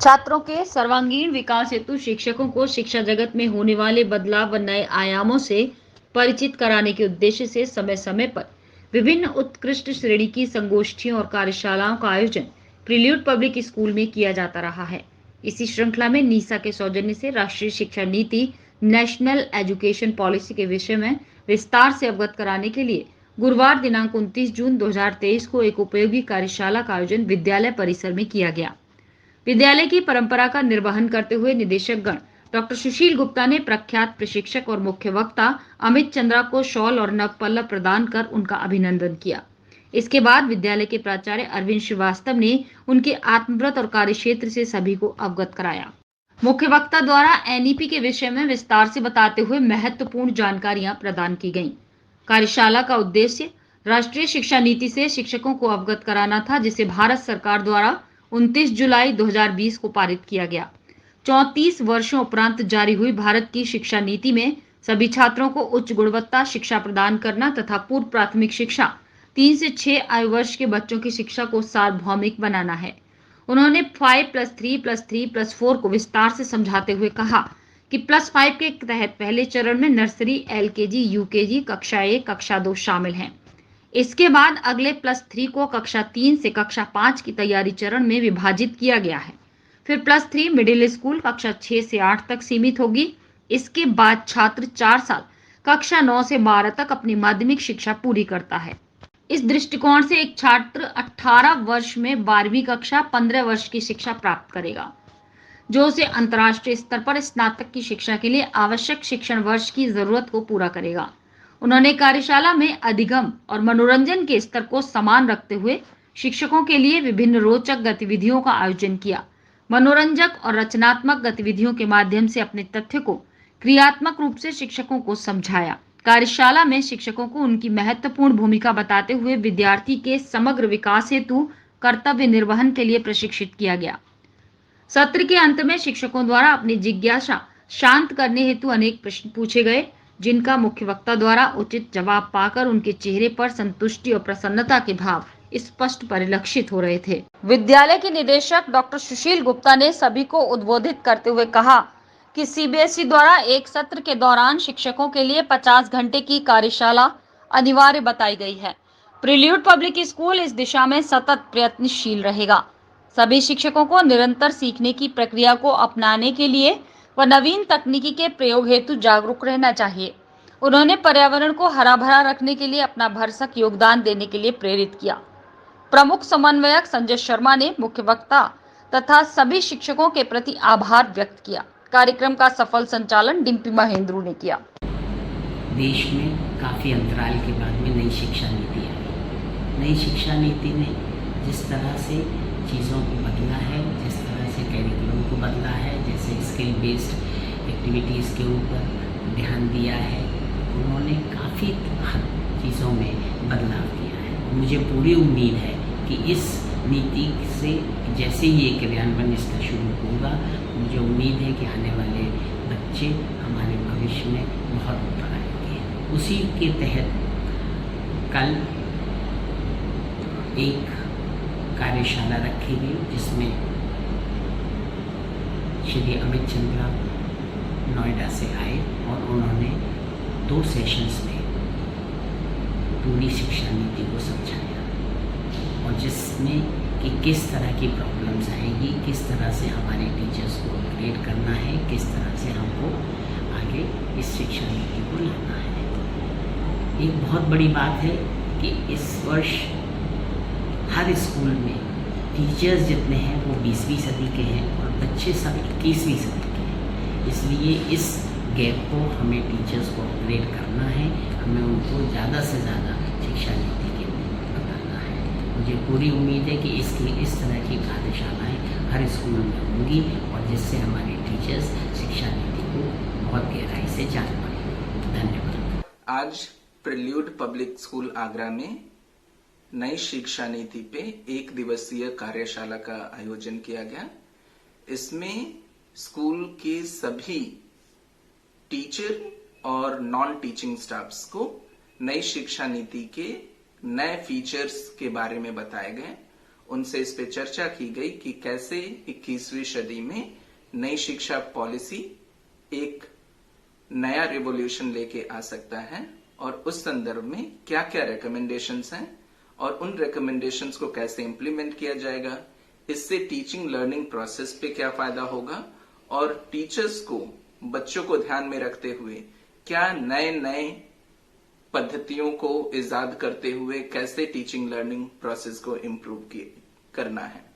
छात्रों के सर्वांगीण विकास हेतु शिक्षकों को शिक्षा जगत में होने वाले बदलाव व नए आयामों से परिचित कराने के उद्देश्य से समय समय पर विभिन्न उत्कृष्ट श्रेणी की संगोष्ठियों और कार्यशालाओं का आयोजन प्रिल्यूड पब्लिक स्कूल में किया जाता रहा है। इसी श्रृंखला में नीसा के सौजन्य से राष्ट्रीय शिक्षा नीति नेशनल एजुकेशन पॉलिसी के विषय में विस्तार से अवगत कराने के लिए गुरुवार दिनांक 29 जून 2023 को एक उपयोगी कार्यशाला का आयोजन विद्यालय परिसर में किया गया। विद्यालय की परंपरा का निर्वहन करते हुए निदेशक गण डॉक्टर सुशील गुप्ता ने प्रख्यात प्रशिक्षक और मुख्य वक्ता अमित चंद्रा को शॉल और नवपल्लव प्रदान कर उनका अभिनंदन किया। इसके बाद विद्यालय के प्राचार्य अरविंद श्रीवास्तव ने उनके आत्मव्रत और कार्यक्षेत्र से सभी को अवगत कराया। मुख्य वक्ता द्वारा एनईपी के विषय में विस्तार से बताते हुए महत्वपूर्ण जानकारियां प्रदान की गईं। कार्यशाला का उद्देश्य राष्ट्रीय शिक्षा नीति से शिक्षकों को अवगत कराना था, जिसे भारत सरकार द्वारा 29 जुलाई 2020 को पारित किया गया। 34 वर्षों उपरांत जारी हुई भारत की शिक्षा नीति में सभी छात्रों को उच्च गुणवत्ता शिक्षा प्रदान करना तथा पूर्व प्राथमिक शिक्षा 3 से 6 आयु वर्ष के बच्चों की शिक्षा को सार्वभौमिक बनाना है। उन्होंने 5+3+3+4 को विस्तार से समझाते हुए कहा कि +5 के तहत पहले चरण में नर्सरी, एलकेजी, यूकेजी, कक्षा 1, कक्षा 2 शामिल हैं। इसके बाद अगले +3 को कक्षा 3 से कक्षा 5 की तैयारी चरण में विभाजित किया गया है। फिर +3 मिडिल स्कूल कक्षा 6 से 8 तक सीमित होगी। इसके बाद छात्र 4 साल कक्षा 9 से 12 तक अपनी माध्यमिक शिक्षा पूरी करता है। इस दृष्टिकोण से एक छात्र 18 वर्ष में 12वीं कक्षा 15 वर्ष की शिक्षा प्राप्त करेगा, जो उसे अंतर्राष्ट्रीय स्तर पर स्नातक की शिक्षा के लिए आवश्यक शिक्षण वर्ष की जरूरत को पूरा करेगा। उन्होंने कार्यशाला में अधिगम और मनोरंजन के स्तर को समान रखते हुए शिक्षकों के लिए विभिन्न रोचक गतिविधियों का आयोजन किया। मनोरंजक और रचनात्मक गतिविधियों के माध्यम से अपने तथ्य को क्रियात्मक रूप से शिक्षकों को समझाया। कार्यशाला में शिक्षकों को उनकी महत्वपूर्ण भूमिका बताते हुए विद्यार्थी के समग्र विकास हेतु कर्तव्य निर्वहन के लिए प्रशिक्षित किया गया। सत्र के अंत में शिक्षकों द्वारा अपनी जिज्ञासा शांत करने हेतु अनेक प्रश्न पूछे गए, जिनका मुख्य वक्ता द्वारा उचित जवाब पाकर उनके चेहरे पर संतुष्टि और प्रसन्नता के भाव स्पष्ट परिलक्षित हो रहे थे। विद्यालय के निदेशक डॉक्टर सुशील गुप्ता ने सभी को उद्बोधित करते हुए कहा कि सीबीएसई द्वारा एक सत्र के दौरान शिक्षकों के लिए 50 घंटे की कार्यशाला अनिवार्य बताई गई है। प्रिल्यूड पब्लिक स्कूल इस दिशा में सतत प्रयत्नशील रहेगा। सभी शिक्षकों को निरंतर सीखने की प्रक्रिया को अपनाने के लिए व नवीन तकनीकी के प्रयोग हेतु जागरूक रहना चाहिए। उन्होंने पर्यावरण को हरा भरा रखने के लिए अपना भरसक योगदान देने के लिए प्रेरित किया। प्रमुख समन्वयक संजय शर्मा ने मुख्य वक्ता तथा सभी शिक्षकों के प्रति आभार व्यक्त किया। कार्यक्रम का सफल संचालन डिम्पी महेंद्रू ने किया। देश में काफ़ी अंतराल के बाद में नई शिक्षा नीति आई। नई शिक्षा नीति ने जिस तरह से चीज़ों को बदला है, जिस तरह से कैरिकुलम को बदला है, जैसे स्किल बेस्ड एक्टिविटीज़ के ऊपर ध्यान दिया है, उन्होंने काफ़ी चीज़ों में बदलाव किया है। मुझे पूरी उम्मीद है कि इस नीति से जैसे ही ये क्रियान्वयन इसका शुरू होगा, मुझे उम्मीद है कि आने वाले बच्चे हमारे भविष्य में बहुत ऊपर आएंगे। उसी के तहत कल एक कार्यशाला रखी गई, जिसमें श्री अमित चंद्रा नोएडा से आए और उन्होंने 2 सेशंस में पूरी शिक्षा नीति को समझाया, और जिसमें कि किस तरह की प्रॉब्लम्स आएगी, किस तरह से हमारे टीचर्स को अपग्रेड करना है, किस तरह से हमको आगे इस शिक्षा नीति को लाना है। एक बहुत बड़ी बात है कि इस वर्ष हर स्कूल में टीचर्स जितने हैं वो 20वीं सदी के हैं और बच्चे सब 21वीं सदी के हैं। इसलिए इस गैप को हमें टीचर्स को अपग्रेड करना है, हमें उनको ज़्यादा से ज़्यादा शिक्षा नीति के बताना है। मुझे पूरी उम्मीद है कि इस तरह की कार्यशालाएँ हर स्कूल में होंगी, और जिससे हमारे टीचर्स शिक्षा नीति को बहुत गहराई से जान पाएंगे। धन्यवाद। आज प्रिल्यूड पब्लिक स्कूल आगरा में नई शिक्षा नीति पे 1 दिवसीय कार्यशाला का आयोजन किया गया। इसमें स्कूल के सभी टीचर और नॉन टीचिंग स्टाफ्स को नई शिक्षा नीति के नए फीचर्स के बारे में बताए गए। उनसे इस पे चर्चा की गई कि कैसे 21वीं सदी में नई शिक्षा पॉलिसी एक नया रिवॉल्यूशन लेके आ सकता है और उस संदर्भ में क्या क्या रिकमेंडेशंस हैं और उन रिकमेंडेशंस को कैसे इंप्लीमेंट किया जाएगा, इससे टीचिंग लर्निंग प्रोसेस पे क्या फायदा होगा और टीचर्स को बच्चों को ध्यान में रखते हुए क्या नए नए पद्धतियों को इजाद करते हुए कैसे टीचिंग लर्निंग प्रोसेस को इम्प्रूव करना है।